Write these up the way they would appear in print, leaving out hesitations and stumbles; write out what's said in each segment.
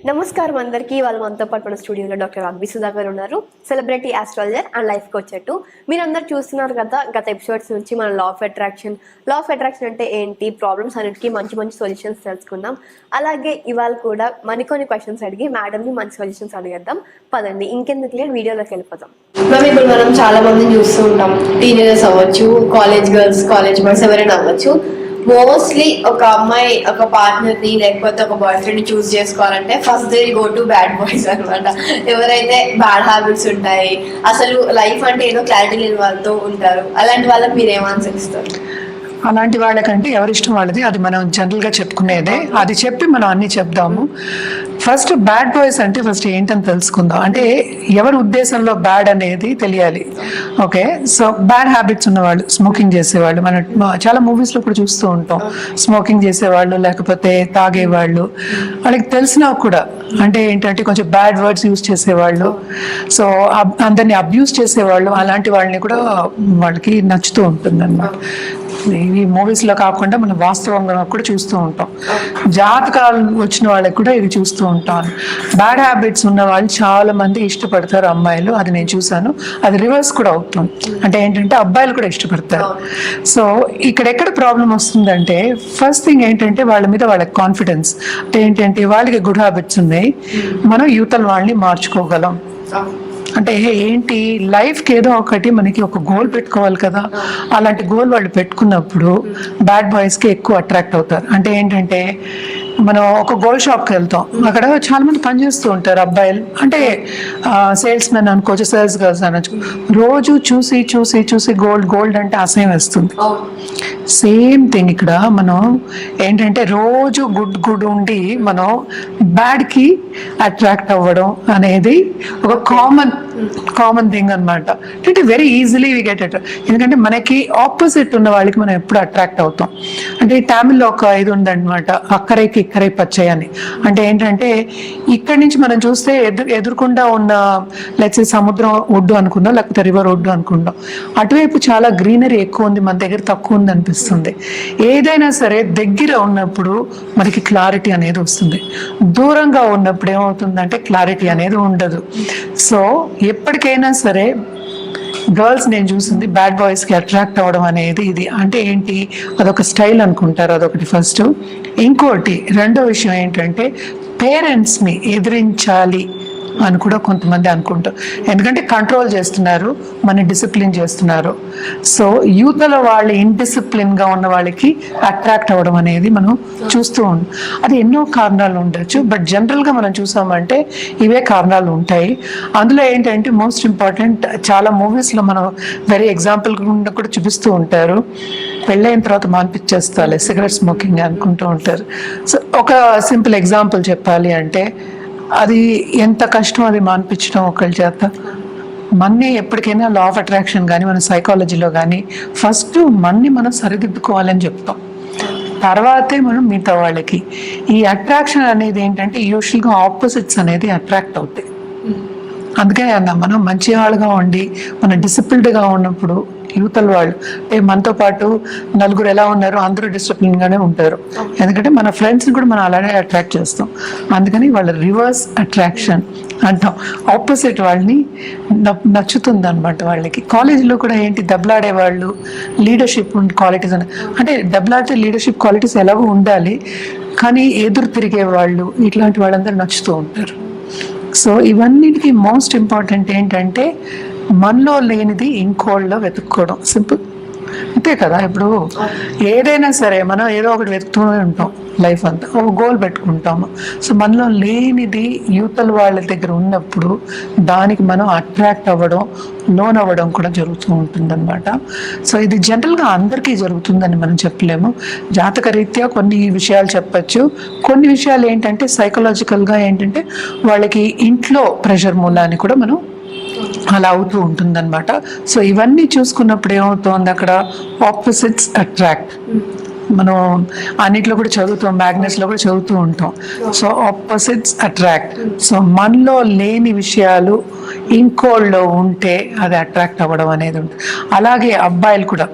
నమస్కారం అందరికీ. వాళ్ళు మనతో పాటు మన స్టూడియోలో డాక్టర్ అగ్వి సుధాకర్ ఉన్నారు, celebrity astrologer and life coach. మీరందరూ చూస్తున్నారు కదా, గత ఎపిసోడ్స్ నుంచి మన లా ఆఫ్ అట్రాక్షన్ అంటే ఏంటి, ప్రాబ్లమ్స్ అన్నిటికీ మంచి మంచి సొల్యూషన్స్ తెలుసుకుందాం. అలాగే ఇవాళ కూడా మరికొన్ని క్వశ్చన్స్ అడిగి మేడంని మంచి సొల్యూషన్స్ అడిగేద్దాం. పదండి, ఇంకెందుకు లేదు, వీడియోలోకి వెళ్ళిపోతాం. మ్యామ్, ఇప్పుడు మనం చాలా మందిని చూస్తూ ఉంటాం, టీనేజర్స్ అవ్వచ్చు, కాలేజ్ గర్ల్స్, కాలేజ్ బాయ్స్, ఎవరైనా అవ్వచ్చు. మోస్ట్లీ ఒక అమ్మాయి ఒక పార్ట్నర్ ని లేకపోతే ఒక బాయ్ ఫ్రెండ్ ని చూస్ చేసుకోవాలంటే first they go to bad boys అనమాట. ఎవరైతే బ్యాడ్ హ్యాబిట్స్ ఉంటాయి, అసలు లైఫ్ అంటే ఏదో క్లారిటీ లేని వాళ్ళతో ఉంటారు, అలాంటి వాళ్ళకి మీరు ఏం ఆన్సర్ ఇస్తారు? అలాంటి వాళ్ళకంటే ఎవరిష్టం వాళ్ళది, అది మనం జనరల్గా చెప్పుకునేదే. అది చెప్పి మనం అన్ని చెప్దాము. ఫస్ట్ బ్యాడ్ బాయ్స్ అంటే ఫస్ట్ ఏంటని తెలుసుకుందాం. అంటే ఎవరి ఉద్దేశంలో బ్యాడ్ అనేది తెలియాలి. ఓకే, సో బ్యాడ్ హ్యాబిట్స్ ఉన్నవాళ్ళు, స్మోకింగ్ చేసేవాళ్ళు, మనం చాలా మూవీస్లో కూడా చూస్తూ ఉంటాం. స్మోకింగ్ చేసేవాళ్ళు, లేకపోతే తాగేవాళ్ళు, వాళ్ళకి తెలిసినా కూడా అంటే ఏంటంటే కొంచెం బ్యాడ్ వర్డ్స్ యూజ్ చేసేవాళ్ళు, సో అందరినీ అబ్యూస్ చేసేవాళ్ళు, అలాంటి వాళ్ళని కూడా వాళ్ళకి నచ్చుతూ ఉంటుంది అన్నమాట. ఈ మూవీస్లో కాకుండా మనం వాస్తవంగా కూడా చూస్తూ ఉంటాం. జాతకాలు వచ్చిన వాళ్ళకి కూడా ఇది చూస్తూ ఉంటాను. బ్యాడ్ హ్యాబిట్స్ ఉన్న వాళ్ళు చాలా మంది ఇష్టపడతారు అమ్మాయిలు, అది నేను చూసాను. అది రివర్స్ కూడా అవుతుంది. అంటే ఏంటంటే అబ్బాయిలు కూడా ఇష్టపడతారు. సో ఇక్కడెక్కడ ప్రాబ్లం వస్తుందంటే, ఫస్ట్ థింగ్ ఏంటంటే వాళ్ళ మీద వాళ్ళకి కాన్ఫిడెన్స్. అంటే ఏంటంటే వాళ్ళకి గుడ్ హ్యాబిట్స్ ఉన్నాయి, మనం యూతల వాళ్ళని మార్చుకోగలం. అంటే ఏంటి, లైఫ్కి ఏదో ఒకటి మనకి ఒక గోల్ పెట్టుకోవాలి కదా. అలాంటి గోల్ వాళ్ళు పెట్టుకున్నప్పుడు బ్యాడ్ బాయ్స్కి ఎక్కువ అట్రాక్ట్ అవుతారు. అంటే ఏంటంటే మనం ఒక గోల్డ్ షాప్కి వెళ్తాం, అక్కడ చాలా మంది పనిచేస్తూ ఉంటారు అబ్బాయిలు, అంటే సేల్స్ మెన్ అనుకోవచ్చు, సేల్స్ గర్ల్స్ అనొచ్చు. రోజు చూసి చూసి చూసి గోల్డ్ అంటే అసహ్యం వేస్తుంది. సేమ్ థింగ్ ఇక్కడ మనం ఏంటంటే రోజు గుడ్ ఉండి మనం బ్యాడ్కి అట్రాక్ట్ అవ్వడం అనేది ఒక కామన్ థింగ్ అనమాట. అంటే very easily we get attract. ఎందుకంటే మనకి ఆపోజిట్ ఉన్న వాళ్ళకి మనం ఎప్పుడు అట్రాక్ట్ అవుతాం. అంటే తమిళ్లో ఒక ఇది ఉందన్నమాట, అక్కరైకి ఇక్కరై పచ్చయ్య అని. అంటే ఏంటంటే ఇక్కడి నుంచి మనం చూస్తే ఎదురుకుండా ఉన్న లెట్స్ సముద్రం ఒడ్డు అనుకుందాం, లేకపోతే రివర్ ఒడ్డు అనుకుందాం, అటువైపు చాలా గ్రీనరీ ఎక్కువ ఉంది, మన దగ్గర తక్కువ ఉంది అనిపిస్తుంది. ఏదైనా సరే దగ్గర ఉన్నప్పుడు మనకి క్లారిటీ అనేది వస్తుంది, దూరంగా ఉన్నప్పుడు ఏమవుతుందంటే క్లారిటీ అనేది ఉండదు. సో ఎప్పటికైనా సరే గర్ల్స్ నేను చూసింది బ్యాడ్ బాయ్స్కి అట్రాక్ట్ అవ్వడం అనేది ఇది. అంటే ఏంటి, అదొక స్టైల్ అనుకుంటారు, అదొకటి ఫస్ట్. ఇంకోటి రెండో విషయం ఏంటంటే పేరెంట్స్ని ఎదిరించాలి అని కూడా కొంతమంది అనుకుంటారు. ఎందుకంటే కంట్రోల్ చేస్తున్నారు, మన డిసిప్లిన్ చేస్తున్నారు. సో యూత్లో వాళ్ళు ఇన్డిసిప్లిన్గా ఉన్న వాళ్ళకి అట్రాక్ట్ అవ్వడం అనేది మనం చూస్తూ ఉన్నాం. అది ఎన్నో కారణాలు ఉండొచ్చు, బట్ జనరల్గా మనం చూసామంటే ఇవే కారణాలు ఉంటాయి. అందులో ఏంటంటే మోస్ట్ ఇంపార్టెంట్, చాలా మూవీస్లో మనం వెరీ ఎగ్జాంపుల్ కూడా చూపిస్తూ ఉంటారు, పెళ్ళైన తర్వాత మాన్పించేస్తాలే సిగరెట్ స్మోకింగ్ అనుకుంటూ ఉంటారు. సో ఒక సింపుల్ ఎగ్జాంపుల్ చెప్పాలి అంటే అది ఎంత కష్టం అది మాన్పించడం ఒకళ్ళ చేత. మన్ని ఎప్పటికైనా లా ఆఫ్ అట్రాక్షన్ కానీ మన సైకాలజీలో కానీ ఫస్ట్ మన్ని మనం సరిదిద్దుకోవాలని చెప్తాం, తర్వాతే మనం మిగతా వాళ్ళకి. ఈ అట్రాక్షన్ అనేది ఏంటంటే యూజువల్గా ఆపోజిట్స్ అనేది అట్రాక్ట్ అవుతాయి. అందుకే అన్నా, మనం మంచి వాళ్ళగా ఉండి మన డిసిప్లిన్డ్గా ఉన్నప్పుడు యూతల వాళ్ళు, అంటే మనతో పాటు నలుగురు ఎలా ఉన్నారు, అందరూ డిసిప్లిన్గానే ఉంటారు. ఎందుకంటే మన ఫ్రెండ్స్ని కూడా మనం అలానే అట్రాక్ట్ చేస్తాం. అందుకని వాళ్ళ రివర్స్ అట్రాక్షన్ అంటాం, ఆపోజిట్ వాళ్ళని నచ్చుతుంది అనమాట వాళ్ళకి. కాలేజీలో కూడా ఏంటి, దెబ్బలాడే వాళ్ళు, లీడర్షిప్ క్వాలిటీస్ అంటే దెబ్బలాడితే లీడర్షిప్ క్వాలిటీస్ ఎలాగో ఉండాలి, కానీ ఎదురు తిరిగే వాళ్ళు, ఇట్లాంటి వాళ్ళందరూ నచ్చుతూ ఉంటారు. సో ఇవన్నిటికీ మోస్ట్ ఇంపార్టెంట్ ఏంటంటే మనలో లేనిది ఇంకోళ్ళలో వెతుక్కోవడం. సింపుల్, అంతే కదా. ఇప్పుడు ఏదైనా సరే మనం ఏదో ఒకటి వెతుకుతూనే ఉంటాం లైఫ్ అంతా, ఒక గోల్ పెట్టుకుంటాము. సో మనలో లేనిది యూతల వాళ్ళ దగ్గర ఉన్నప్పుడు దానికి మనం అట్రాక్ట్ అవ్వడం, లోన్ అవ్వడం కూడా జరుగుతూ ఉంటుందన్నమాట. సో ఇది జనరల్గా అందరికీ జరుగుతుందని మనం చెప్పలేము. జాతక రీత్యా కొన్ని విషయాలు చెప్పచ్చు, కొన్ని విషయాలు ఏంటంటే సైకలాజికల్గా ఏంటంటే వాళ్ళకి ఇంట్లో ప్రెషర్ మూలాన్ని కూడా మనం అలా అవుతూ ఉంటుందన్నమాట. సో ఇవన్నీ చూసుకున్నప్పుడు ఏమవుతుంది, అక్కడ ఆపోజిట్స్ అట్రాక్ట్. మనం అన్నిట్లో కూడా చదువుతాం, మ్యాగ్నెట్స్లో కూడా చదువుతూ ఉంటాం. So opposites attract. సో మనలో లేని విషయాలు ఇంకోళ్ళలో ఉంటే అది అట్రాక్ట్ అవ్వడం అనేది ఉంటుంది. అలాగే అబ్బాయిలు కూడా.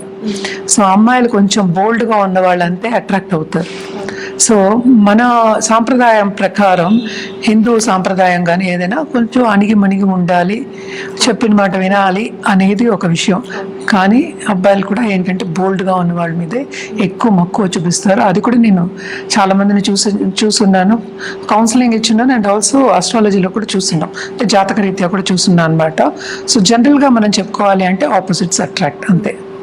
సో అమ్మాయిలు కొంచెం బోల్డ్గా ఉన్న వాళ్ళంతే అట్రాక్ట్ అవుతారు. సో మన సాంప్రదాయం ప్రకారం హిందూ సాంప్రదాయం కానీ ఏదైనా కొంచెం అణిగి మణిగి ఉండాలి, చెప్పిన మాట వినాలి అనేది ఒక విషయం. కానీ అబ్బాయిలు కూడా ఏంటంటే బోల్డ్గా ఉన్న వాళ్ళ మీదే ఎక్కువ మక్కువ చూపిస్తారు. అది కూడా నేను చాలా మందిని చూస్తున్నాను, కౌన్సిలింగ్ ఇచ్చున్నాను, అండ్ ఆల్సో ఆస్ట్రాలజీలో కూడా చూస్తున్నాం, అంటే జాతక రీత్యా కూడా చూస్తున్నాను అనమాట. సో జనరల్గా మనం చెప్పుకోవాలి అంటే ఆపోజిట్స్ అట్రాక్ట్, అంతే.